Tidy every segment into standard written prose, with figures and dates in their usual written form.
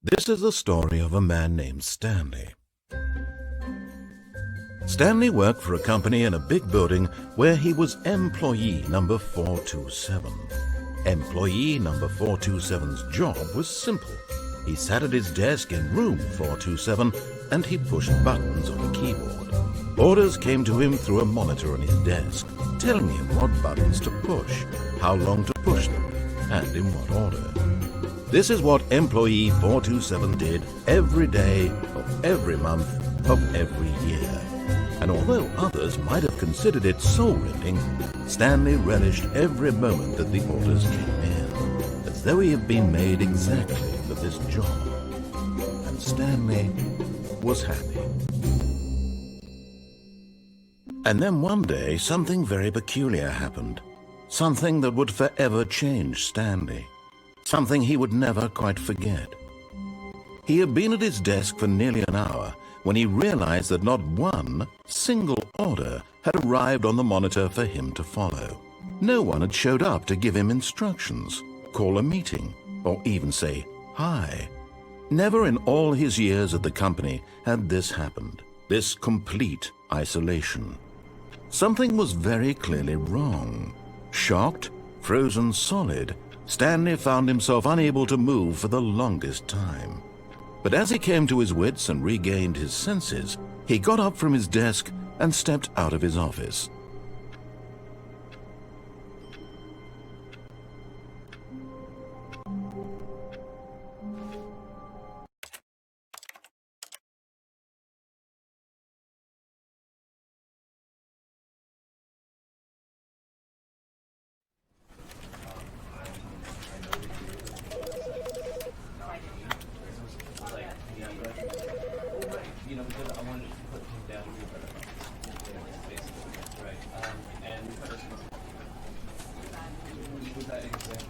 This is the story of a man named Stanley. Stanley worked for a company in a big building where he was employee number 427. Employee number 427's job was simple. He sat at his desk in room 427 and he pushed buttons on a keyboard. Orders came to him through a monitor on his desk, telling him what buttons to push, how long to push them, and in what order. This is what employee 427 did every day of every month of every year. And although others might have considered it soul-rending, Stanley relished every moment that the orders came in, as though he had been made exactly for this job. And Stanley was happy. And then one day, something very peculiar happened. Something that would forever change Stanley. Something he would never quite forget. He had been at his desk for nearly an hour when he realized that not one single order had arrived on the monitor for him to follow. No one had showed up to give him instructions, call a meeting, or even say hi. Never in all his years at the company had this happened, this complete isolation. Something was very clearly wrong. Shocked, frozen solid, Stanley found himself unable to move for the longest time. But as he came to his wits and regained his senses, he got up from his desk and stepped out of his office. Because I wanted to put him down basically, right? And with that example,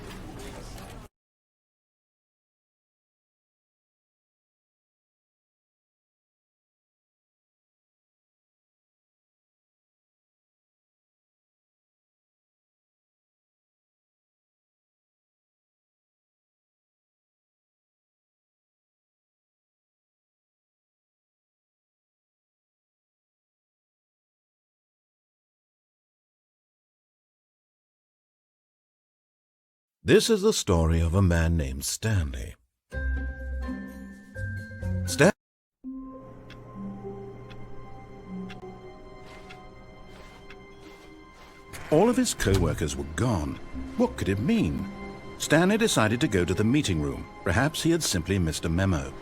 This is the story of a man named Stanley. All of his co-workers were gone. What could it mean? Stanley decided to go to the meeting room. Perhaps he had simply missed a memo.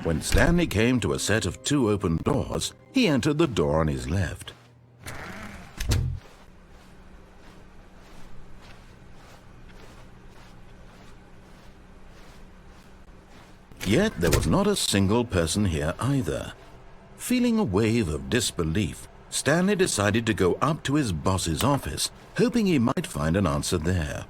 When Stanley came to a set of 2 open doors, he entered the door on his left. Yet there was not a single person here either. Feeling a wave of disbelief, Stanley decided to go up to his boss's office, hoping he might find an answer there.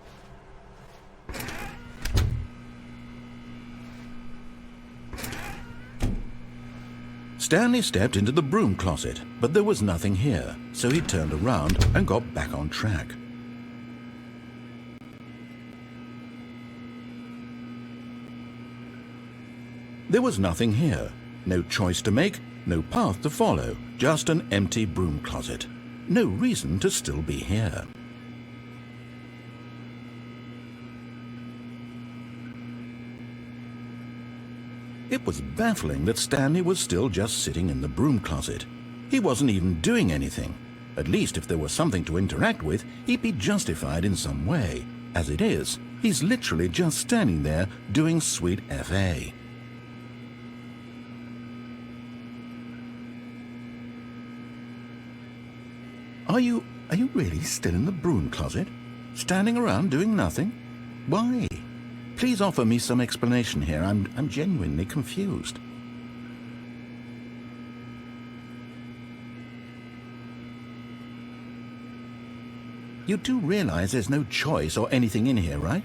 Stanley stepped into the broom closet, but there was nothing here, so he turned around and got back on track. There was nothing here, no choice to make, no path to follow, just an empty broom closet. No reason to still be here. It was baffling that Stanley was still just sitting in the broom closet. He wasn't even doing anything. At least if there was something to interact with, he'd be justified in some way. As it is, he's literally just standing there doing sweet FA. Are you really still in the broom closet? Standing around doing nothing? Why? Please offer me some explanation here. I'm genuinely confused. You do realize there's no choice or anything in here, right?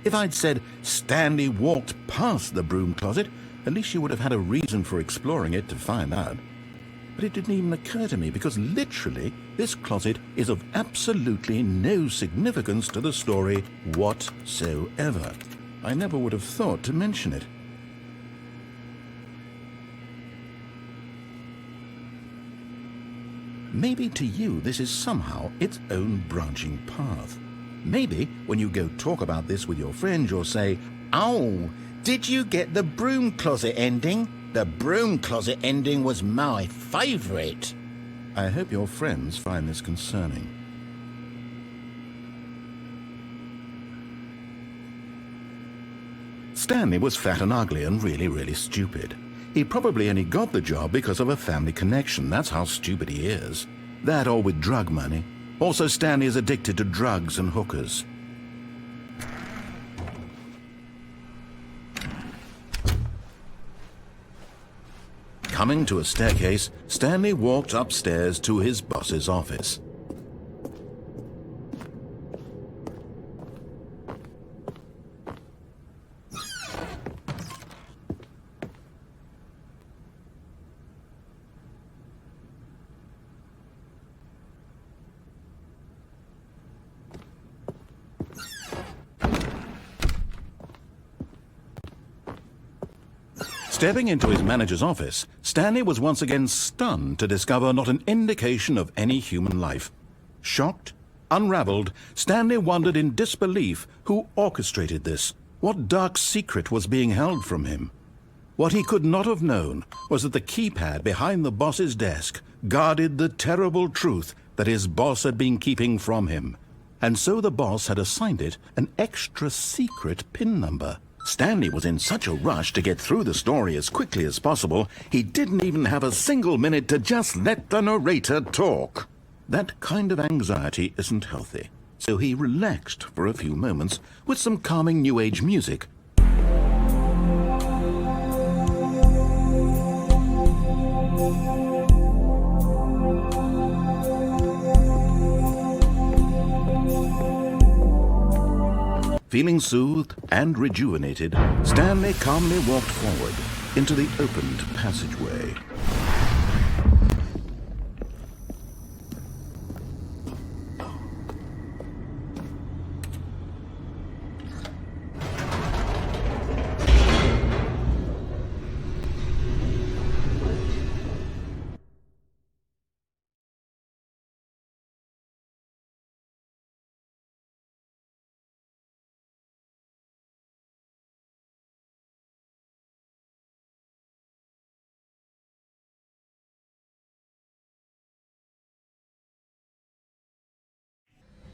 If I'd said Stanley walked past the broom closet, at least you would have had a reason for exploring it to find out. But it didn't even occur to me because literally this closet is of absolutely no significance to the story whatsoever. I never would have thought to mention it. Maybe to you this is somehow its own branching path. Maybe when you go talk about this with your friends you'll say, "Oh, did you get the broom closet ending? The broom closet ending was my favorite." I hope your friends find this concerning. Stanley was fat and ugly and really stupid. He probably only got the job because of a family connection. That's how stupid he is. That or with drug money. Also, Stanley is addicted to drugs and hookers. Coming to a staircase, Stanley walked upstairs to his boss's office. Stepping into his manager's office, Stanley was once again stunned to discover not an indication of any human life. Shocked, unraveled, Stanley wondered in disbelief who orchestrated this. What dark secret was being held from him? What he could not have known was that the keypad behind the boss's desk guarded the terrible truth that his boss had been keeping from him. And so the boss had assigned it an extra secret PIN number. Stanley was in such a rush to get through the story as quickly as possible, he didn't even have a single minute to just let the narrator talk. That kind of anxiety isn't healthy, so he relaxed for a few moments with some calming New Age music. Feeling soothed and rejuvenated, Stanley calmly walked forward into the opened passageway.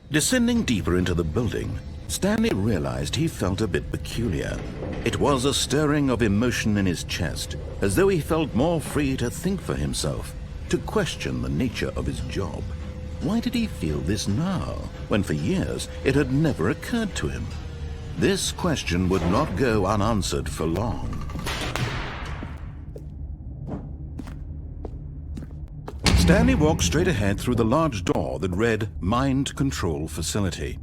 Descending deeper into the building, Stanley realized he felt a bit peculiar. It was a stirring of emotion in his chest, as though he felt more free to think for himself, to question the nature of his job. Why did he feel this now, when for years it had never occurred to him? This question would not go unanswered for long. Stanley walked straight ahead through the large door that read Mind Control Facility.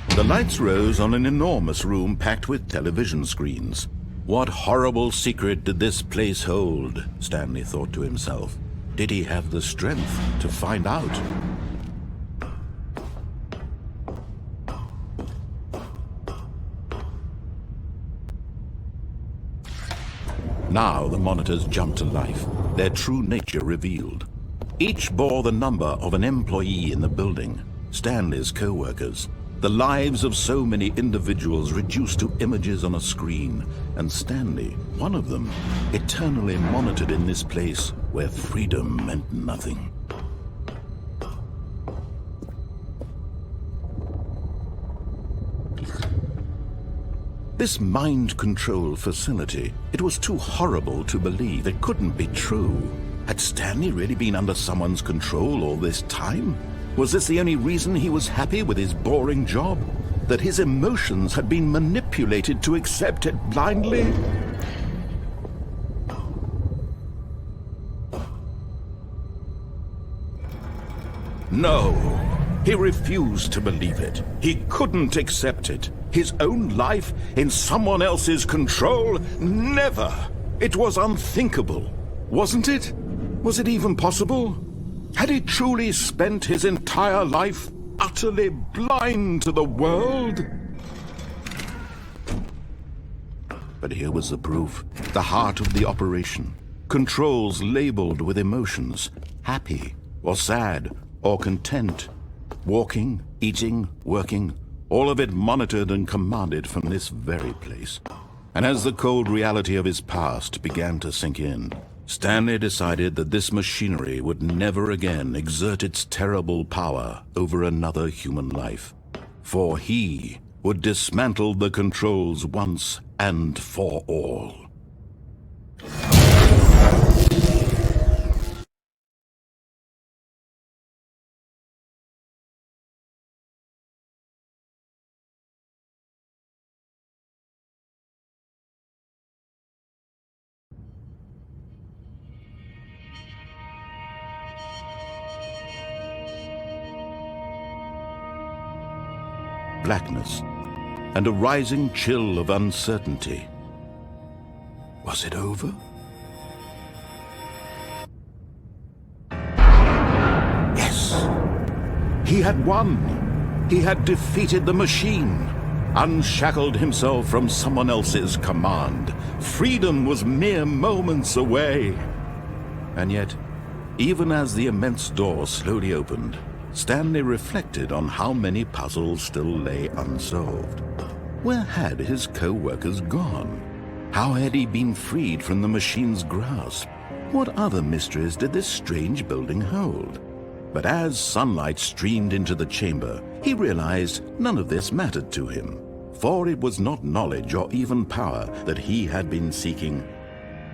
The lights rose on an enormous room packed with television screens. What horrible secret did this place hold? Stanley thought to himself. Did he have the strength to find out? Now the monitors jumped to life, their true nature revealed. Each bore the number of an employee in the building, Stanley's co-workers. The lives of so many individuals reduced to images on a screen, and Stanley, one of them, eternally monitored in this place where freedom meant nothing. This mind control facility, it was too horrible to believe. It couldn't be true. Had Stanley really been under someone's control all this time? Was this the only reason he was happy with his boring job? That his emotions had been manipulated to accept it blindly? No. He refused to believe it. He couldn't accept it. His own life in someone else's control? Never! It was unthinkable. Wasn't it? Was it even possible? Had he truly spent his entire life utterly blind to the world? But here was the proof, the heart of the operation. Controls labeled with emotions, happy or sad or content. Walking, eating, working, all of it monitored and commanded from this very place. And as the cold reality of his past began to sink in, Stanley decided that this machinery would never again exert its terrible power over another human life. For he would dismantle the controls once and for all. Blackness, and a rising chill of uncertainty. Was it over? Yes! He had won! He had defeated the machine, unshackled himself from someone else's command. Freedom was mere moments away. And yet, even as the immense door slowly opened, Stanley reflected on how many puzzles still lay unsolved. Where had his co-workers gone? How had he been freed from the machine's grasp? What other mysteries did this strange building hold? But as sunlight streamed into the chamber, he realized none of this mattered to him, for it was not knowledge or even power that he had been seeking,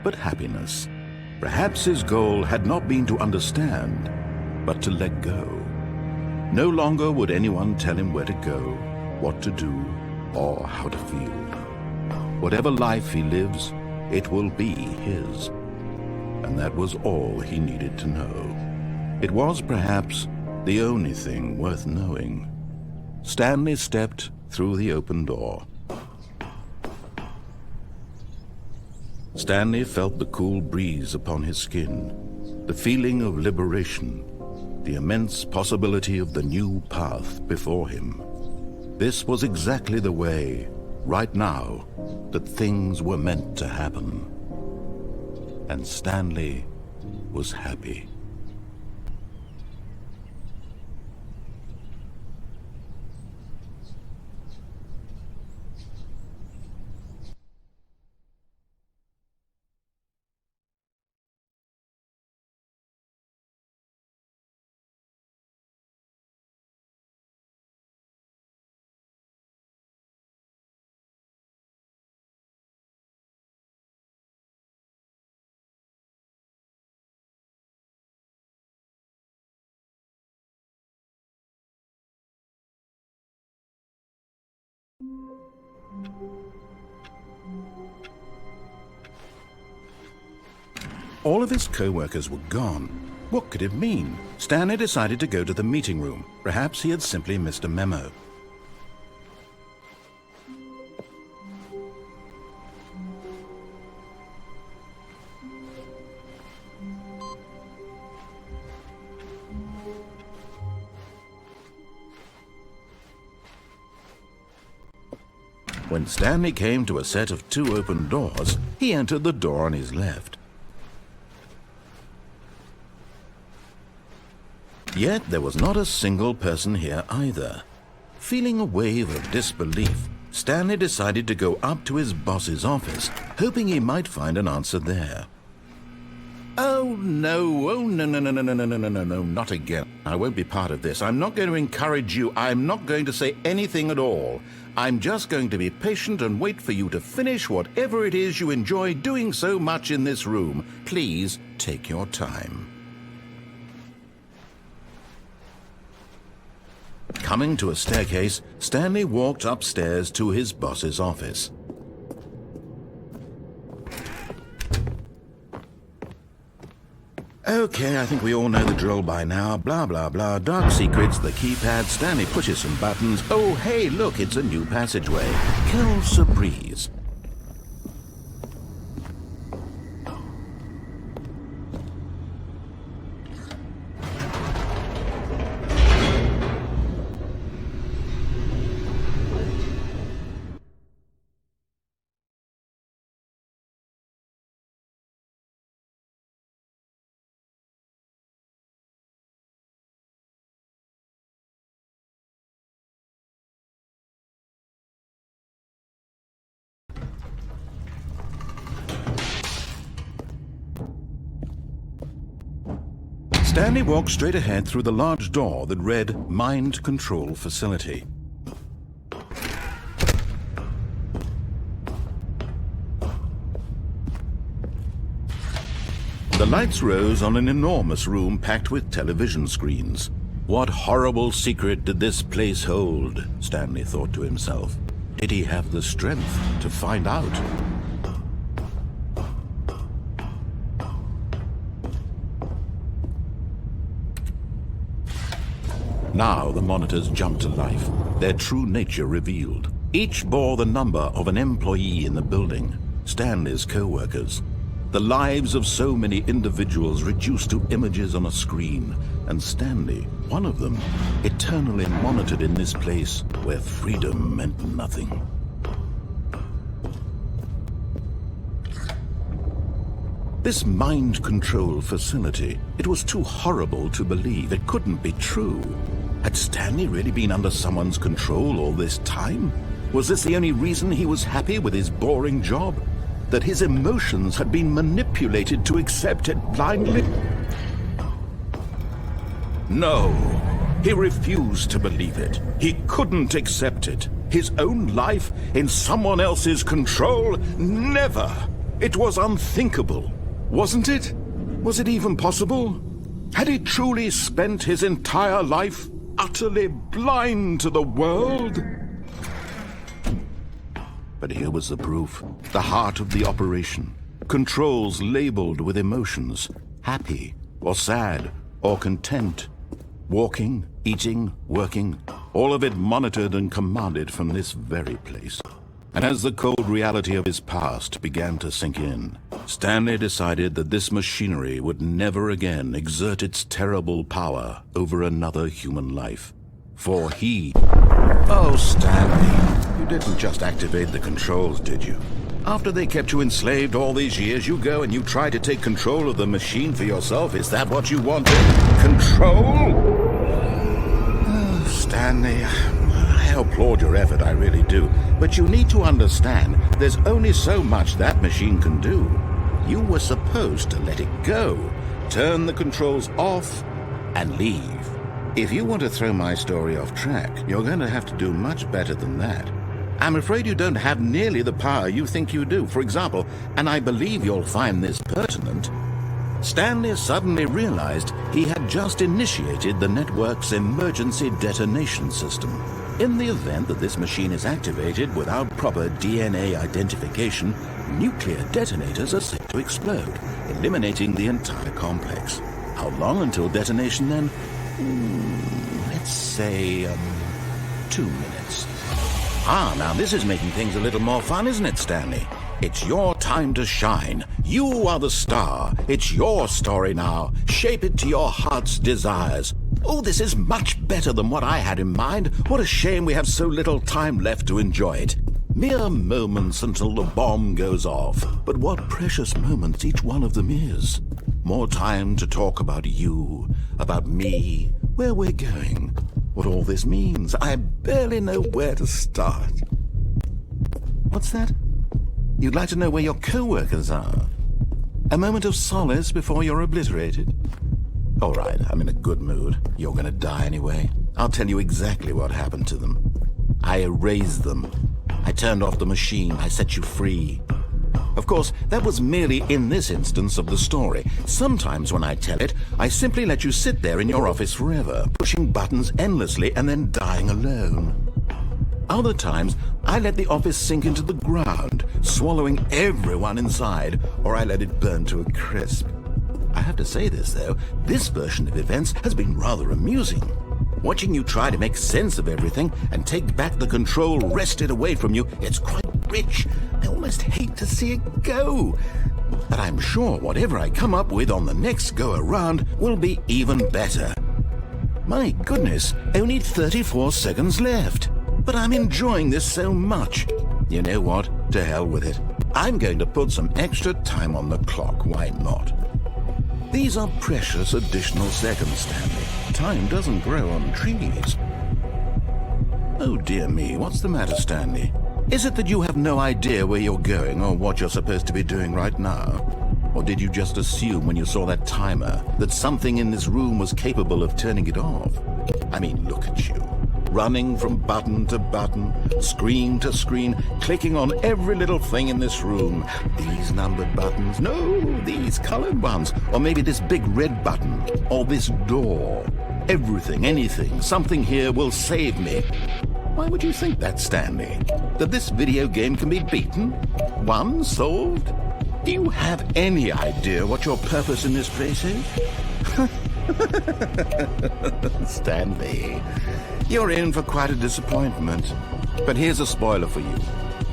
but happiness. Perhaps his goal had not been to understand, but to let go. No longer would anyone tell him where to go, what to do, or how to feel. Whatever life he lives, it will be his. And that was all he needed to know. It was perhaps the only thing worth knowing. Stanley stepped through the open door. Stanley felt the cool breeze upon his skin, the feeling of liberation, the immense possibility of the new path before him. This was exactly the way, right now, that things were meant to happen. And Stanley was happy. All of his co-workers were gone. What could it mean? Stanley decided to go to the meeting room. Perhaps he had simply missed a memo. When Stanley came to a set of 2 open doors, he entered the door on his left. Yet there was not a single person here either. Feeling a wave of disbelief, Stanley decided to go up to his boss's office, hoping he might find an answer there. Oh no, no, not again. I won't be part of this. I'm not going to encourage you. I'm not going to say anything at all. I'm just going to be patient and wait for you to finish whatever it is you enjoy doing so much in this room. Please take your time. Coming to a staircase, Stanley walked upstairs to his boss's office. Okay, I think we all know the drill by now. Blah, blah, blah. Dark secrets, the keypad. Stanley pushes some buttons. Oh, hey, look, it's a new passageway. Quelle surprise. Stanley walked straight ahead through the large door that read Mind Control Facility. The lights rose on an enormous room packed with television screens. What horrible secret did this place hold? Stanley thought to himself. Did he have the strength to find out? Now the monitors jumped to life, their true nature revealed. Each bore the number of an employee in the building, Stanley's co-workers. The lives of so many individuals reduced to images on a screen, and Stanley, one of them, eternally monitored in this place where freedom meant nothing. This mind control facility, it was too horrible to believe. It couldn't be true. Had Stanley really been under someone's control all this time? Was this the only reason he was happy with his boring job? That his emotions had been manipulated to accept it blindly? No, he refused to believe it. He couldn't accept it. His own life in someone else's control? Never! It was unthinkable. Wasn't it? Was it even possible? Had he truly spent his entire life utterly blind to the world? But here was the proof, the heart of the operation. Controls labeled with emotions, happy or sad or content. Walking, eating, working, all of it monitored and commanded from this very place. And as the cold reality of his past began to sink in, Stanley decided that this machinery would never again exert its terrible power over another human life. For he... Oh, Stanley, you didn't just activate the controls, did you? After they kept you enslaved all these years, you go and you try to take control of the machine for yourself. Is that what you wanted? Control? Oh, Stanley... I applaud your effort, I really do. But you need to understand, there's only so much that machine can do. You were supposed to let it go, turn the controls off, and leave. If you want to throw my story off track, you're going to have to do much better than that. I'm afraid you don't have nearly the power you think you do. For example, and I believe you'll find this pertinent, Stanley suddenly realized he had just initiated the network's emergency detonation system. In the event that this machine is activated without proper DNA identification, nuclear detonators are set to explode, eliminating the entire complex. How long until detonation then? Let's say 2 minutes. Now this is making things a little more fun, isn't it, Stanley? It's your time to shine. You are the star. It's your story now. Shape it to your heart's desires. Oh, this is much better than what I had in mind. What a shame we have so little time left to enjoy it. Mere moments until the bomb goes off. But what precious moments each one of them is. More time to talk about you, about me, where we're going, what all this means. I barely know where to start. What's that? You'd like to know where your co-workers are? A moment of solace before you're obliterated? All right, I'm in a good mood. You're gonna die anyway. I'll tell you exactly what happened to them. I erased them. I turned off the machine. I set you free. Of course, that was merely in this instance of the story. Sometimes when I tell it, I simply let you sit there in your office forever, pushing buttons endlessly and then dying alone. Other times, I let the office sink into the ground, swallowing everyone inside, or I let it burn to a crisp. I have to say this, though, this version of events has been rather amusing. Watching you try to make sense of everything and take back the control wrested away from you, it's quite rich. I almost hate to see it go. But I'm sure whatever I come up with on the next go-around will be even better. My goodness, only 34 seconds left. But I'm enjoying this so much. You know what? To hell with it. I'm going to put some extra time on the clock. Why not? These are precious additional seconds, Stanley. Time doesn't grow on trees. Oh dear me, what's the matter, Stanley? Is it that you have no idea where you're going or what you're supposed to be doing right now? Or did you just assume when you saw that timer that something in this room was capable of turning it off? I mean, look at you. Running from button to button, screen to screen, clicking on every little thing in this room. These numbered buttons, no, these colored ones, or maybe this big red button, or this door. Everything, anything, something here will save me. Why would you think that, Stanley? That this video game can be beaten? Won? Solved? Do you have any idea what your purpose in this place is? Stanley, you're in for quite a disappointment. But here's a spoiler for you.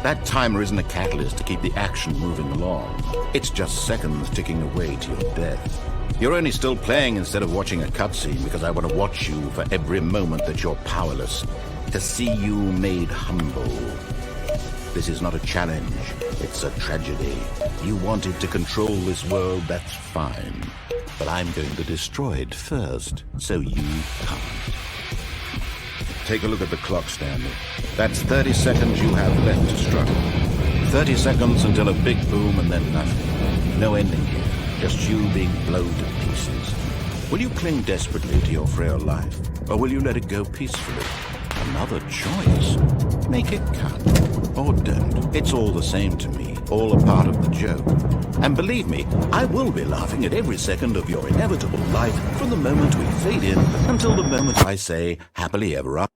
That timer isn't a catalyst to keep the action moving along. It's just seconds ticking away to your death. You're only still playing instead of watching a cutscene because I want to watch you for every moment that you're powerless, to see you made humble. This is not a challenge, it's a tragedy. You wanted to control this world, that's fine. But I'm going to destroy it first, so you can't. Take a look at the clock, Stanley. That's 30 seconds you have left to struggle. 30 seconds until a big boom and then nothing. No ending here, just you being blown to pieces. Will you cling desperately to your frail life, or will you let it go peacefully? Another choice. Make it count, or don't. It's all the same to me, all a part of the joke. And believe me, I will be laughing at every second of your inevitable life from the moment we fade in until the moment I say, happily ever after.